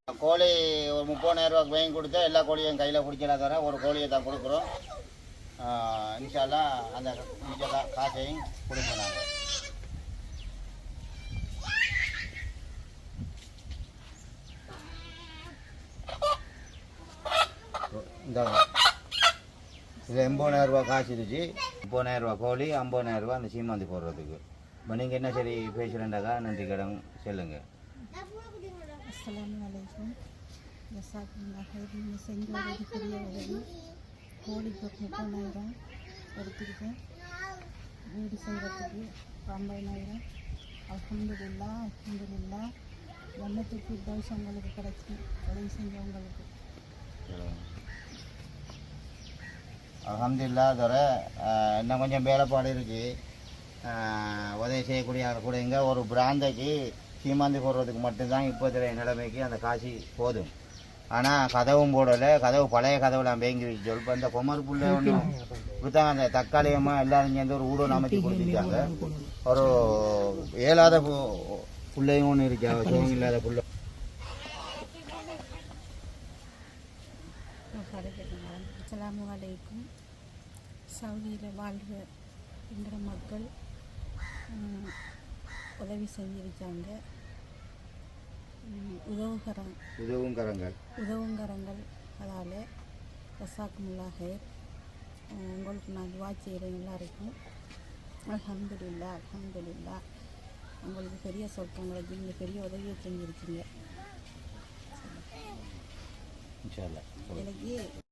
கோழி ஒரு 30,000 ரூபாய்க்கு வாங்கி கொடுத்தா எல்லா கோழியும் கையில் பிடிச்சலாம் தர ஒரு கோழியை தான் கொடுக்குறோம். இன்ஷால்லாம் அந்த மிச்ச காசையும் கொடுப்போம் நாங்கள். இந்த இதில் 80,000 ரூபா காசு இருந்துச்சு. 30,000 ரூபா கோழி, 50,000 ரூபா அந்த சீமாந்தி போடுறதுக்கு. இப்போ நீங்கள் என்ன சரி பேசுகிறேன்டாக்கா நன்றி கடன் சொல்லுங்கள். அஸ்ஸலாமு அலைக்கும். ஜஸாக்குமுல்லாஹ் ஹைர். நீங்கள் செஞ்ச உதவி பெரிய உதவி. கோழிக்கு 30,000 எடுத்துருக்கேன். வீடு செய்கிறதுக்கு 50,000. அல்ஹம்துலில்லாஹ் அல்ஹம்துலில்லாஹ். ஜன்னத்துக்கு தோஷ உங்களுக்கு கிடைச்சி உதவி செஞ்சவங்களுக்கு. அல்ஹம்துலில்லாஹ். தவிர இன்னும் கொஞ்சம் வேலைப்பாடு இருக்குது. உதவி செய்யக்கூடிய கூட இங்கே ஒரு பிராந்தைக்கு சீமாந்தி போடுறதுக்கு மட்டும்தான் இப்போதைய நிலைமைக்கு அந்த காசு போதும். ஆனால் கதவும் போடலை. கதவு பழைய கதவுலாம் வேங்கி வச்சு இப்போ அந்த பொம்மர் புள்ள ஒன்று இப்படித்தான் அந்த தற்காலிகமாக எல்லாரும் சேர்ந்து ஒரு ஊடல் அமைச்சு கொடுத்துருக்காங்க. ஒரு ஏழாத பிள்ளையும் ஒன்று இருக்கா, சோகம் இல்லாத பிள்ளை. அஸ்ஸலாமு அலைக்கும். சவுதியில் வாழ்கிற எங்களோட மக்கள் உதவி செஞ்சிருக்காங்க. உதவுங்கரங்கள் அதால் ஜஸாக்குமுல்லாஹ் ஹைர். உங்களுக்கு நான் துவா செய்கிறேன் எல்லாருக்கும். அல்ஹம்துலில்லாஹ் அல்ஹம்துலில்லாஹ். உங்களுக்கு பெரிய சொற்கங்களுக்கு நீங்கள் பெரிய உதவியை செஞ்சுருக்கீங்க. எனக்கு